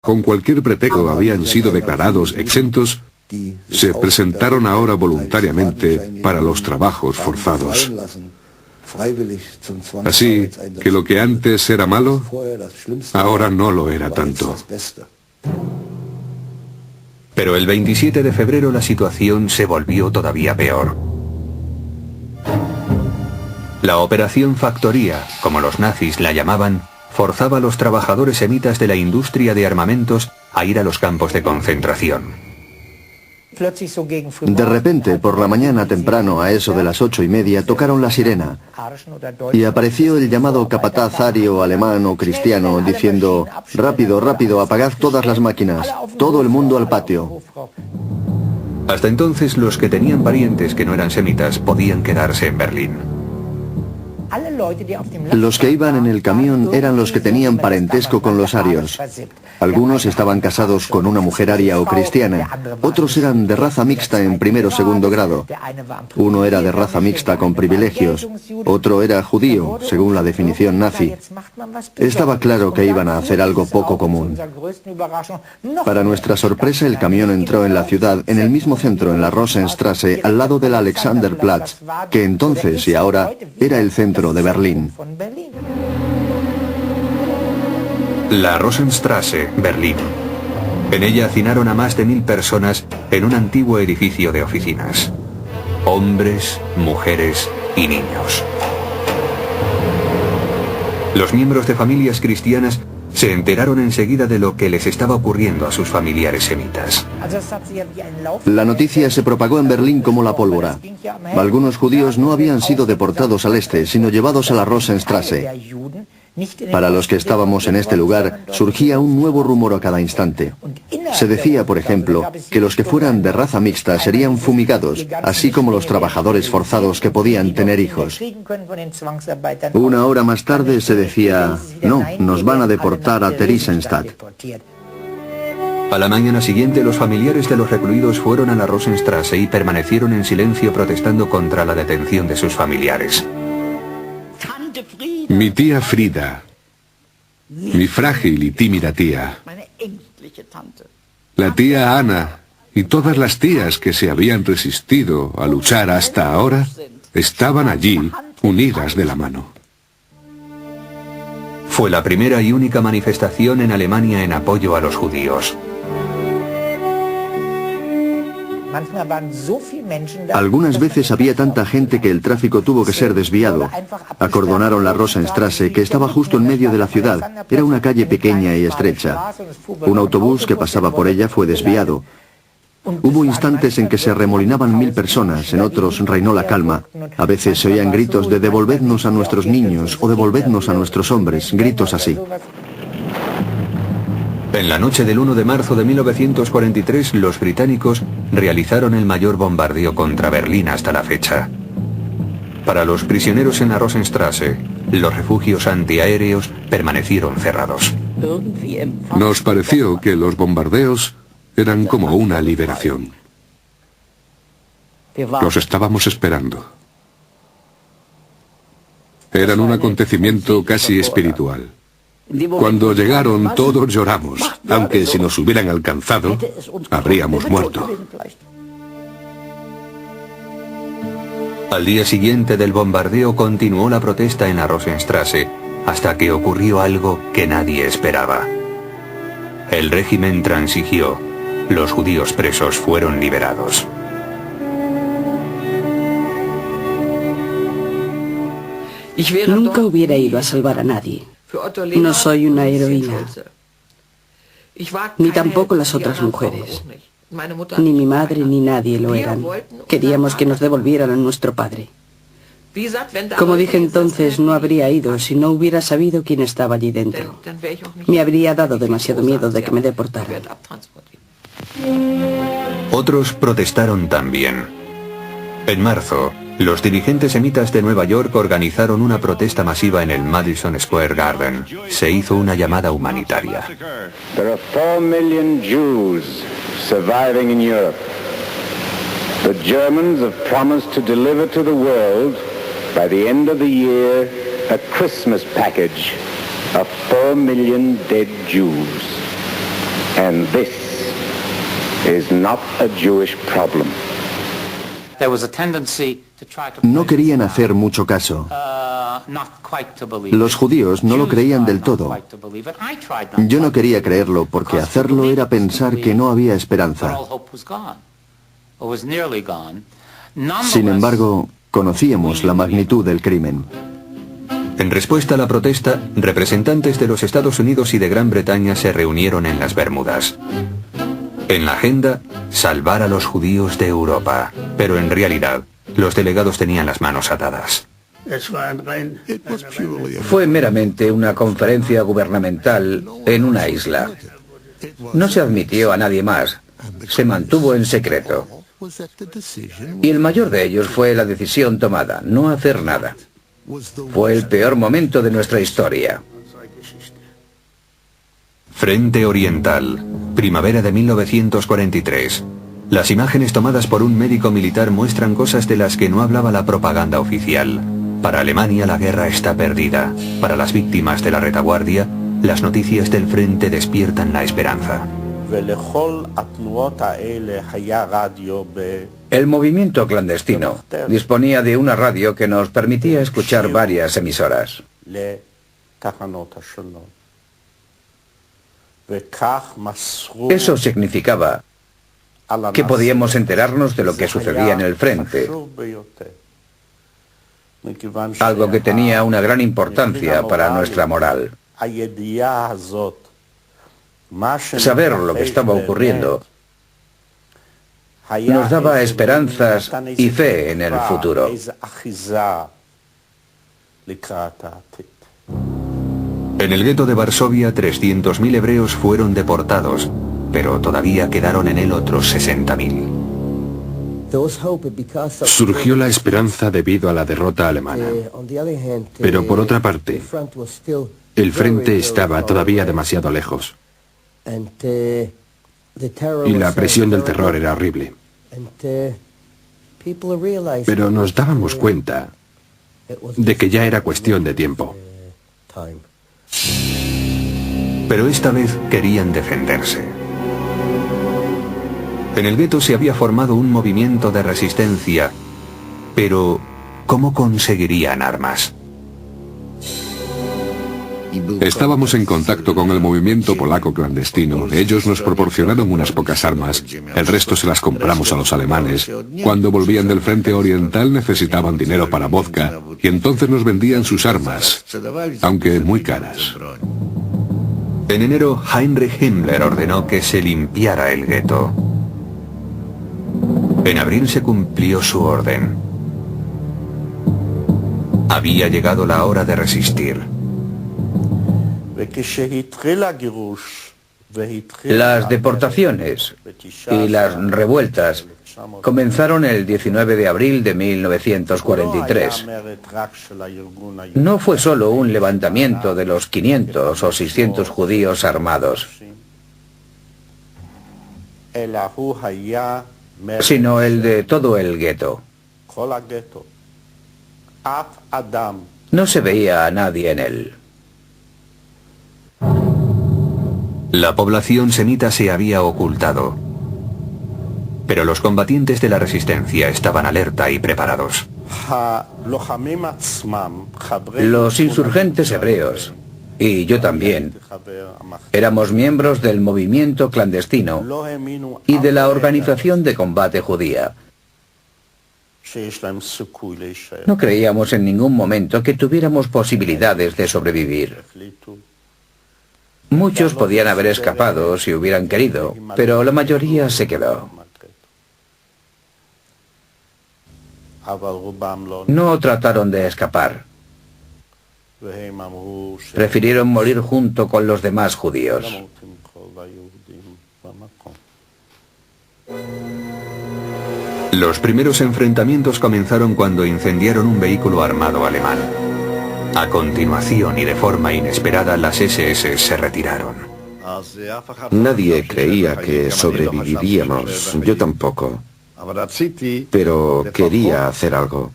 con cualquier pretexto habían sido declarados exentos, se presentaron ahora voluntariamente para los trabajos forzados. Así que lo que antes era malo, ahora no lo era tanto. Pero el 27 de febrero la situación se volvió todavía peor. La Operación Factoría, como los nazis la llamaban, forzaba a los trabajadores semitas de la industria de armamentos a ir a los campos de concentración. De repente, por la mañana temprano, a eso de las 8:30, tocaron la sirena y apareció el llamado capataz ario, alemán o cristiano diciendo: rápido, rápido, apagad todas las máquinas, todo el mundo al patio. Hasta entonces los que tenían parientes que no eran semitas podían quedarse en Berlín. Los que iban en el camión eran los que tenían parentesco con los arios. Algunos estaban casados con una mujer aria o cristiana, otros eran de raza mixta en primero o segundo grado. Uno era de raza mixta con privilegios, otro era judío, según la definición nazi. Estaba claro que iban a hacer algo poco común. Para nuestra sorpresa, el camión entró en la ciudad, en el mismo centro, en la Rosenstrasse, al lado del Alexanderplatz, que entonces y ahora era el centro de Berlín. La Rosenstrasse, Berlín. En ella hacinaron a más de 1000 personas en un antiguo edificio de oficinas. Hombres, mujeres y niños. Los miembros de familias cristianas se enteraron enseguida de lo que les estaba ocurriendo a sus familiares semitas. La noticia se propagó en Berlín como la pólvora. Algunos judíos no habían sido deportados al este, sino llevados a la Rosenstrasse. Para los que estábamos en este lugar, surgía un nuevo rumor a cada instante. Se decía, por ejemplo, que los que fueran de raza mixta serían fumigados, así como los trabajadores forzados que podían tener hijos. Una hora más tarde se decía: no, nos van a deportar a Theresienstadt. A la mañana siguiente, los familiares de los recluidos fueron a la Rosenstrasse y permanecieron en silencio protestando contra la detención de sus familiares. Mi tía Frida, mi frágil y tímida tía, la tía Ana y todas las tías que se habían resistido a luchar hasta ahora, estaban allí, unidas de la mano. Fue la primera y única manifestación en Alemania en apoyo a los judíos. Algunas veces había tanta gente que el tráfico tuvo que ser desviado. Acordonaron la Rosenstrasse, que estaba justo en medio de la ciudad. Era una calle pequeña y estrecha. Un autobús que pasaba por ella fue desviado. Hubo instantes en que se arremolinaban 1000 personas, en otros reinó la calma. A veces se oían gritos de devolvednos a nuestros niños o devolvednos a nuestros hombres, gritos así. En la noche del 1 de marzo de 1943, los británicos realizaron el mayor bombardeo contra Berlín hasta la fecha. Para los prisioneros en la Rosenstrasse, los refugios antiaéreos permanecieron cerrados. Nos pareció que los bombardeos eran como una liberación. Los estábamos esperando. Eran un acontecimiento casi espiritual. Cuando llegaron todos lloramos, aunque si nos hubieran alcanzado, habríamos muerto. Al día siguiente del bombardeo continuó la protesta en la Rosenstrasse, hasta que ocurrió algo que nadie esperaba. El régimen transigió, los judíos presos fueron liberados. Nunca hubiera ido a salvar a nadie. No soy una heroína, ni tampoco las otras mujeres. Ni mi madre ni nadie lo eran. Queríamos que nos devolvieran a nuestro padre. Como dije entonces, no habría ido si no hubiera sabido quién estaba allí dentro. Me habría dado demasiado miedo de que me deportaran. Otros protestaron también. En marzo, los dirigentes semitas de Nueva York organizaron una protesta masiva en el Madison Square Garden. Se hizo una llamada humanitaria. There are 4 million Jews surviving in Europe. The Germans have promised to deliver to the world, by the end of the year, a Christmas package of 4 million dead Jews. And this is not a Jewish problem. No querían hacer mucho caso. Los judíos no lo creían del todo. Yo no quería creerlo porque hacerlo era pensar que no había esperanza. Sin embargo, conocíamos la magnitud del crimen. En respuesta a la protesta, representantes de los Estados Unidos y de Gran Bretaña se reunieron en las Bermudas. En la agenda, salvar a los judíos de Europa. Pero en realidad, los delegados tenían las manos atadas. Fue meramente una conferencia gubernamental en una isla. No se admitió a nadie más. Se mantuvo en secreto. Y el mayor de ellos fue la decisión tomada, no hacer nada. Fue el peor momento de nuestra historia. Frente Oriental, primavera de 1943. Las imágenes tomadas por un médico militar muestran cosas de las que no hablaba la propaganda oficial. Para Alemania la guerra está perdida. Para las víctimas de la retaguardia, las noticias del frente despiertan la esperanza. El movimiento clandestino disponía de una radio que nos permitía escuchar varias emisoras. Eso significaba que podíamos enterarnos de lo que sucedía en el frente, algo que tenía una gran importancia para nuestra moral. Saber lo que estaba ocurriendo nos daba esperanzas y fe en el futuro. En el gueto de Varsovia, 300.000 hebreos fueron deportados, pero todavía quedaron en él otros 60.000. Surgió la esperanza debido a la derrota alemana. Pero por otra parte, el frente estaba todavía demasiado lejos. Y la presión del terror era horrible. Pero nos dábamos cuenta de que ya era cuestión de tiempo. Pero esta vez querían defenderse. En el gueto se había formado un movimiento de resistencia, pero ¿cómo conseguirían armas? Estábamos en contacto con el movimiento polaco clandestino. Ellos nos proporcionaron unas pocas armas. El resto se las compramos a los alemanes. Cuando volvían del frente oriental necesitaban dinero para vodka y entonces nos vendían sus armas, aunque muy caras. En enero, Heinrich Himmler ordenó que se limpiara el gueto. En abril se cumplió su orden. Había llegado la hora de resistir. Las deportaciones y las revueltas comenzaron el 19 de abril de 1943. No fue solo un levantamiento de los 500 o 600 judíos armados, sino el de todo el gueto. No se veía a nadie en él. La población semita se había ocultado, pero los combatientes de la resistencia estaban alerta y preparados. Los insurgentes hebreos, y yo también, éramos miembros del movimiento clandestino y de la organización de combate judía. No creíamos en ningún momento que tuviéramos posibilidades de sobrevivir. Muchos podían haber escapado si hubieran querido, pero la mayoría se quedó. No trataron de escapar. Prefirieron morir junto con los demás judíos. Los primeros enfrentamientos comenzaron cuando incendiaron un vehículo armado alemán. A continuación y de forma inesperada, las SS se retiraron. Nadie creía que sobreviviríamos, yo tampoco. Pero quería hacer algo.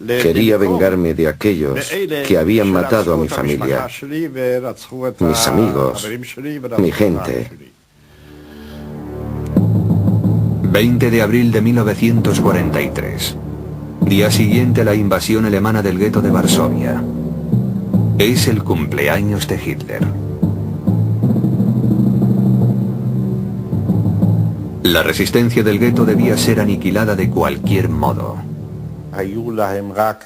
Quería vengarme de aquellos que habían matado a mi familia, mis amigos, mi gente. 20 de abril de 1943. Día siguiente a la invasión alemana del gueto de Varsovia. Es el cumpleaños de Hitler. La resistencia del gueto debía ser aniquilada de cualquier modo.